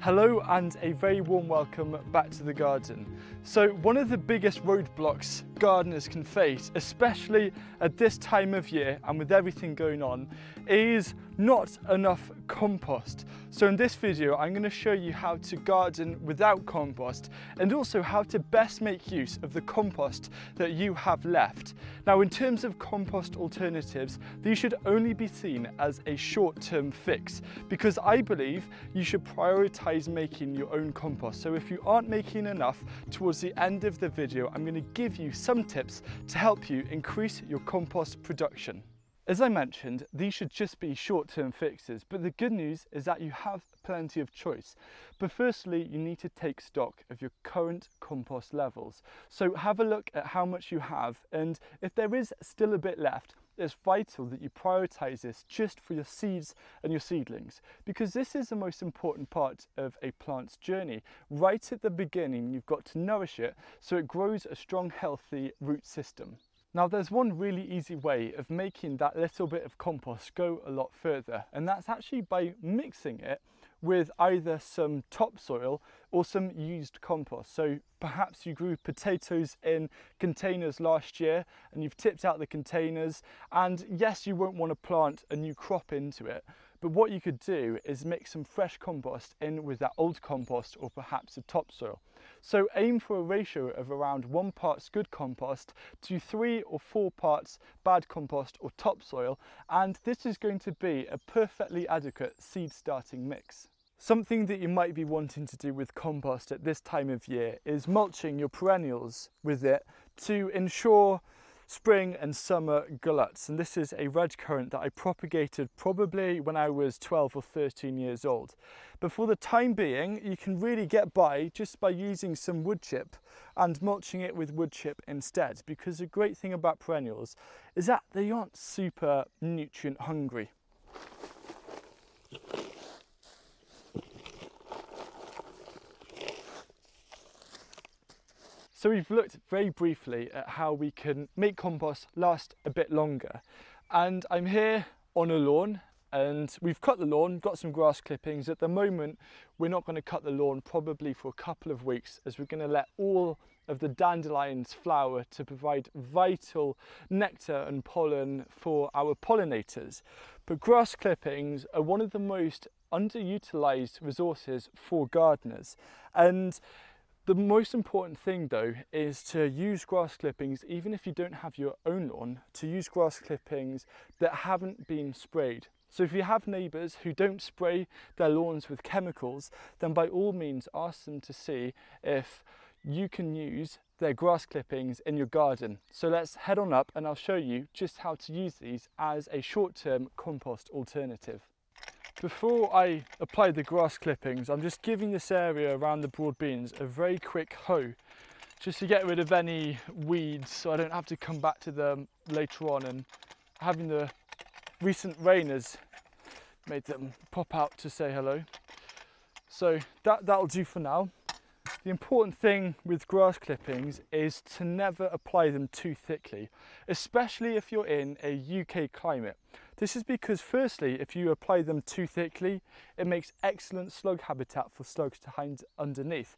Hello and a very warm welcome back to the garden. So one of the biggest roadblocks gardeners can face, especially at this time of year and with everything going on, is not enough compost. So in this video I'm going to show you how to garden without compost and also how to best make use of the compost that you have left. Now in terms of compost alternatives, these should only be seen as a short-term fix because I believe you should prioritize making your own compost. So if you aren't making enough, towards the end of the video I'm going to give you some tips to help you increase your compost production. As I mentioned, these should just be short-term fixes, but the good news is that you have plenty of choice. But firstly, you need to take stock of your current compost levels. So have a look at how much you have, and if there is still a bit left, it's vital that you prioritize this just for your seeds and your seedlings, because this is the most important part of a plant's journey. Right at the beginning, you've got to nourish it so it grows a strong, healthy root system. Now there's one really easy way of making that little bit of compost go a lot further, and that's actually by mixing it with either some topsoil or some used compost. So perhaps you grew potatoes in containers last year and you've tipped out the containers, and yes, you won't want to plant a new crop into it, but what you could do is mix some fresh compost in with that old compost or perhaps a topsoil. So aim for a ratio of around 1 part good compost to 3 or 4 parts bad compost or topsoil, and this is going to be a perfectly adequate seed starting mix. Something that you might be wanting to do with compost at this time of year is mulching your perennials with it to ensure spring and summer gluts, and this is a red currant that I propagated probably when I was 12 or 13 years old. But for the time being, you can really get by just by using some wood chip and mulching it with wood chip instead, because the great thing about perennials is that they aren't super nutrient hungry. So we've looked very briefly at how we can make compost last a bit longer, and I'm here on a lawn and we've cut the lawn, got some grass clippings. At the moment we're not going to cut the lawn probably for a couple of weeks, as we're going to let all of the dandelions flower to provide vital nectar and pollen for our pollinators. But grass clippings are one of the most underutilised resources for gardeners, and the most important thing though is to use grass clippings, even if you don't have your own lawn, to use grass clippings that haven't been sprayed. So if you have neighbours who don't spray their lawns with chemicals, then by all means ask them to see if you can use their grass clippings in your garden. So let's head on up and I'll show you just how to use these as a short-term compost alternative. Before I apply the grass clippings, I'm just giving this area around the broad beans a very quick hoe, just to get rid of any weeds so I don't have to come back to them later on, and having the recent rain has made them pop out to say hello. So that'll do for now. The important thing with grass clippings is to never apply them too thickly, especially if you're in a UK climate. This is because firstly, if you apply them too thickly, it makes excellent slug habitat for slugs to hide underneath.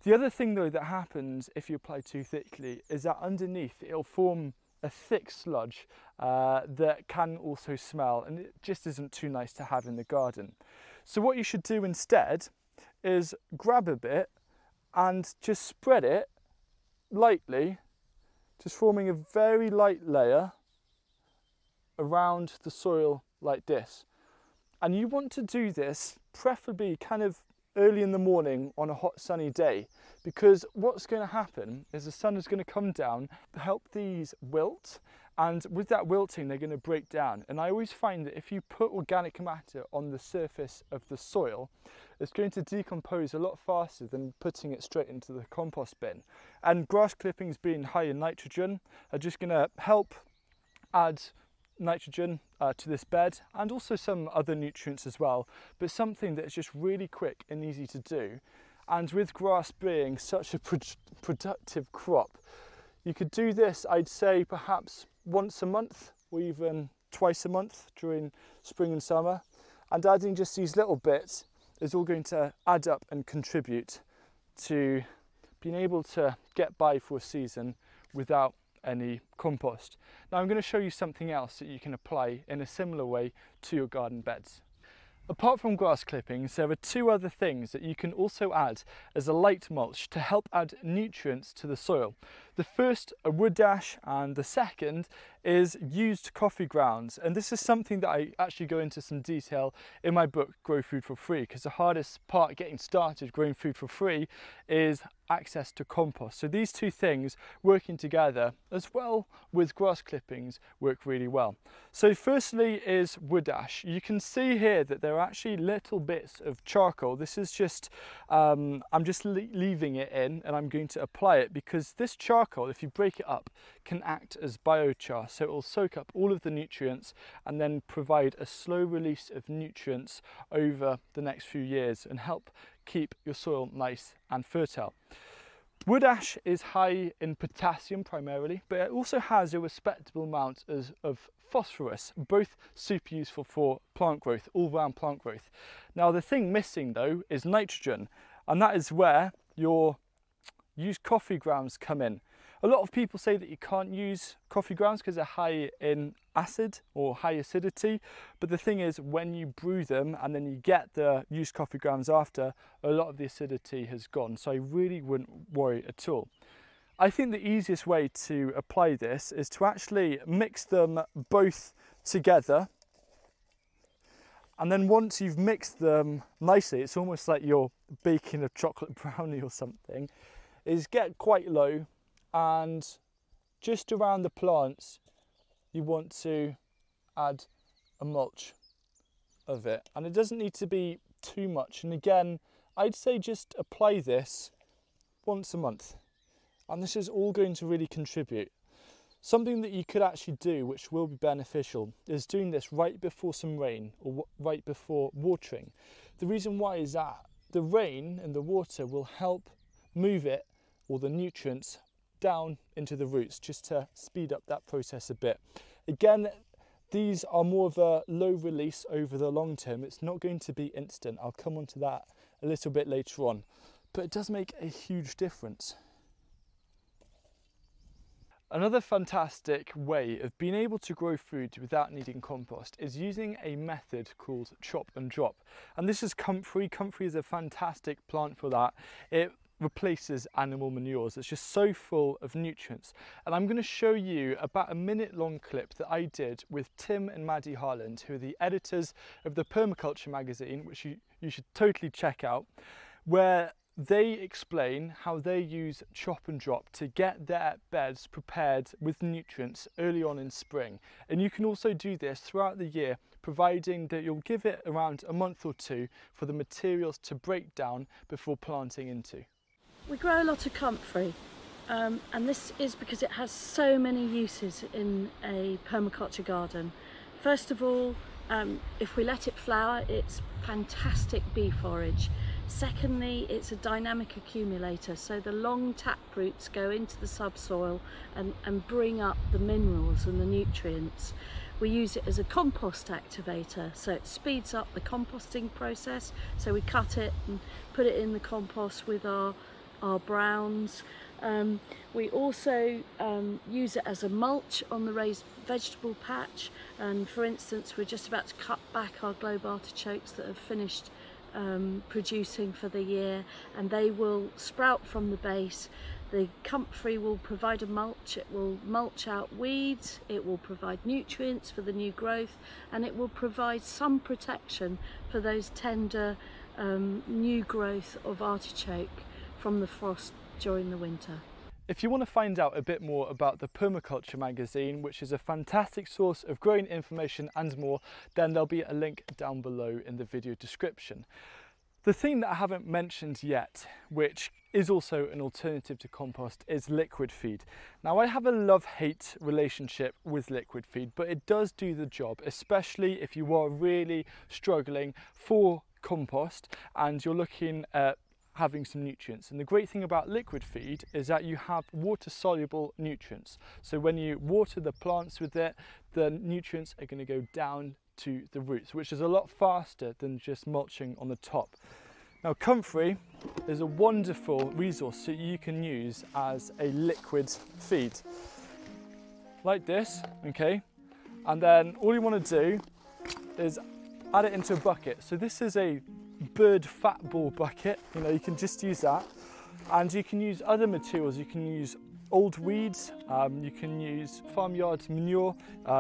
The other thing though that happens if you apply too thickly is that underneath it'll form a thick sludge that can also smell, and it just isn't too nice to have in the garden. So what you should do instead is grab a bit and just spread it lightly, just forming a very light layer around the soil like this. And you want to do this preferably kind of early in the morning on a hot sunny day, because what's going to happen is the sun is going to come down, help these wilt, and with that wilting they're going to break down. And I always find that if you put organic matter on the surface of the soil, it's going to decompose a lot faster than putting it straight into the compost bin. And grass clippings being high in nitrogen are just going to help add nitrogen to this bed, and also some other nutrients as well, but something that is just really quick and easy to do. And with grass being such a productive crop, you could do this, I'd say, perhaps once a month or even twice a month during spring and summer, and adding just these little bits is all going to add up and contribute to being able to get by for a season without any compost. Now I'm going to show you something else that you can apply in a similar way to your garden beds. Apart from grass clippings, there are two other things that you can also add as a light mulch to help add nutrients to the soil. The first, a wood ash, and the second is used coffee grounds. And this is something that I actually go into some detail in my book, Grow Food for Free, because the hardest part getting started growing food for free is access to compost. So these two things working together, as well with grass clippings, work really well. So firstly is wood ash. You can see here that there are actually little bits of charcoal. This is just, I'm just leaving it in, and I'm going to apply it because this charcoal, if you break it up, can act as biochar. So it will soak up all of the nutrients and then provide a slow release of nutrients over the next few years and help keep your soil nice and fertile. Wood ash is high in potassium primarily, but it also has a respectable amount of phosphorus, both super useful for plant growth, all-round plant growth. Now the thing missing though is nitrogen, and that is where your used coffee grounds come in. A lot of people say that you can't use coffee grounds because they're high in acid or high acidity, but the thing is, when you brew them and then you get the used coffee grounds after, a lot of the acidity has gone, so I really wouldn't worry at all. I think the easiest way to apply this is to actually mix them both together, and then once you've mixed them nicely, it's almost like you're baking a chocolate brownie or something, is get quite low, and just around the plants you want to add a mulch of it, and it doesn't need to be too much. And again, I'd say just apply this once a month, and this is all going to really contribute. Something that you could actually do, which will be beneficial, is doing this right before some rain or right before watering. The reason why is that the rain and the water will help move it, or the nutrients, down into the roots, just to speed up that process a bit. Again, these are more of a low release over the long term. It's not going to be instant. I'll come on to that a little bit later on, but it does make a huge difference. Another fantastic way of being able to grow food without needing compost is using a method called chop and drop. And this is comfrey. Comfrey is a fantastic plant for that. It replaces animal manures. It's just so full of nutrients. And I'm going to show you about a minute-long clip that I did with Tim and Maddie Harland, who are the editors of the Permaculture magazine, which you should totally check out, where they explain how they use chop and drop to get their beds prepared with nutrients early on in spring. And you can also do this throughout the year, providing that you'll give it around a month or two for the materials to break down before planting into. We grow a lot of comfrey, and this is because it has so many uses in a permaculture garden. First of all, if we let it flower, it's fantastic bee forage. Secondly, it's a dynamic accumulator, so the long tap roots go into the subsoil and bring up the minerals and the nutrients. We use it as a compost activator, so it speeds up the composting process. So we cut it and put it in the compost with our browns. We also use it as a mulch on the raised vegetable patch, and for instance we're just about to cut back our globe artichokes that have finished producing for the year, and they will sprout from the base. The comfrey will provide a mulch, it will mulch out weeds, it will provide nutrients for the new growth, and it will provide some protection for those tender new growth of artichoke from the frost during the winter. If you want to find out a bit more about the Permaculture magazine, which is a fantastic source of growing information and more, then there'll be a link down below in the video description. The thing that I haven't mentioned yet, which is also an alternative to compost, is liquid feed. Now, I have a love-hate relationship with liquid feed, but it does do the job, especially if you are really struggling for compost and you're looking at having some nutrients. And the great thing about liquid feed is that you have water-soluble nutrients. So when you water the plants with it, the nutrients are going to go down to the roots, which is a lot faster than just mulching on the top. Now, comfrey is a wonderful resource that you can use as a liquid feed, like this, okay? And then all you want to do is add it into a bucket. So this is a bird fat ball bucket, you can just use that. And you can use other materials. You can use old weeds, you can use farmyard manure,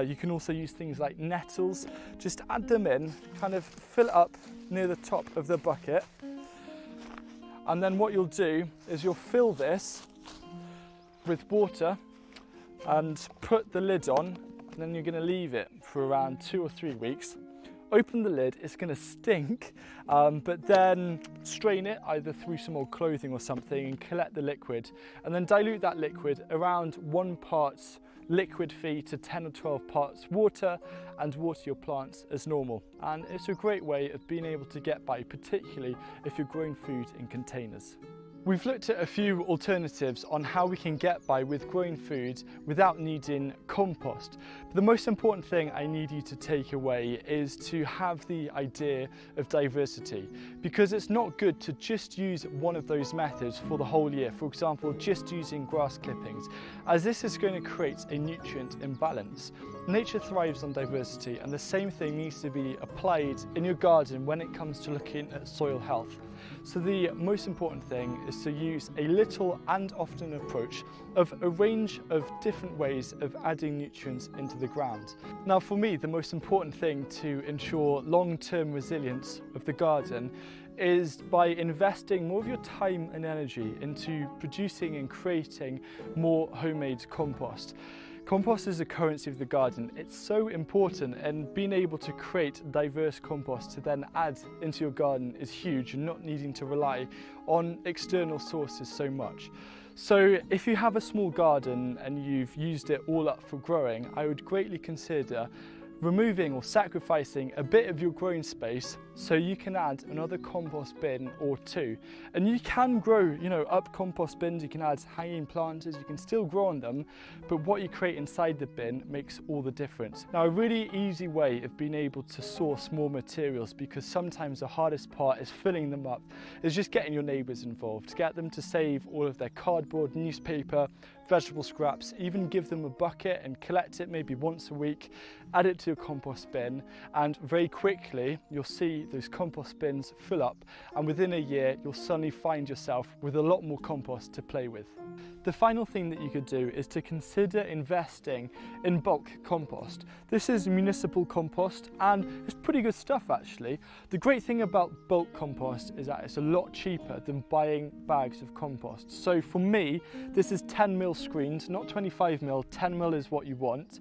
you can also use things like nettles. Just add them in, kind of fill it up near the top of the bucket. And then what you'll do is you'll fill this with water and put the lid on, and then you're going to leave it for around 2 or 3 weeks. Open the lid, it's going to stink, but then strain it either through some old clothing or something and collect the liquid, and then dilute that liquid around 1 part liquid feed to 10 or 12 parts water, and water your plants as normal. And it's a great way of being able to get by, particularly if you're growing food in containers. We've looked at a few alternatives on how we can get by with growing food without needing compost. But the most important thing I need you to take away is to have the idea of diversity, because it's not good to just use one of those methods for the whole year. For example, just using grass clippings, as this is going to create a nutrient imbalance. Nature thrives on diversity, and the same thing needs to be applied in your garden when it comes to looking at soil health. So the most important thing is to use a little and often approach of a range of different ways of adding nutrients into the ground. Now, for me, the most important thing to ensure long-term resilience of the garden is by investing more of your time and energy into producing and creating more homemade compost. Compost is the currency of the garden. It's so important, and being able to create diverse compost to then add into your garden is huge, and not needing to rely on external sources so much. So if you have a small garden and you've used it all up for growing, I would greatly consider removing or sacrificing a bit of your growing space so you can add another compost bin or 2. And you can grow, up compost bins, you can add hanging planters, you can still grow on them, but what you create inside the bin makes all the difference. Now, a really easy way of being able to source more materials, because sometimes the hardest part is filling them up, is just getting your neighbours involved. Get them to save all of their cardboard, newspaper, vegetable scraps, even give them a bucket and collect it maybe once a week, add it to your compost bin, and very quickly you'll see those compost bins fill up, and within a year you'll suddenly find yourself with a lot more compost to play with. The final thing that you could do is to consider investing in bulk compost. This is municipal compost, and it's pretty good stuff actually. The great thing about bulk compost is that it's a lot cheaper than buying bags of compost. So for me, this is 10mm screened, not 25mm, 10mm is what you want.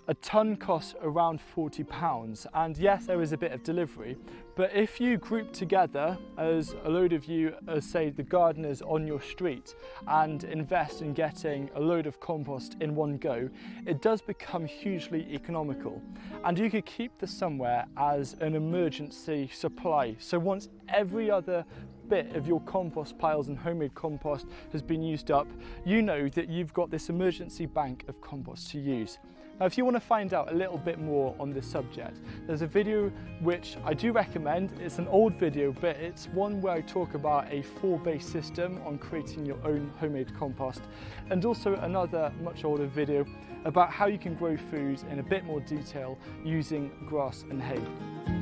A tonne costs around £40, and yes, there is a bit of delivery, but if you group together as a load of you, as say the gardeners on your street, and invest in getting a load of compost in one go, it does become hugely economical, and you could keep this somewhere as an emergency supply. So once every other bit of your compost piles and homemade compost has been used up, you know that you've got this emergency bank of compost to use. Now, if you want to find out a little bit more on this subject, there's a video which I do recommend. It's an old video, but it's one where I talk about a 4-base system on creating your own homemade compost, and also another much older video about how you can grow food in a bit more detail using grass and hay.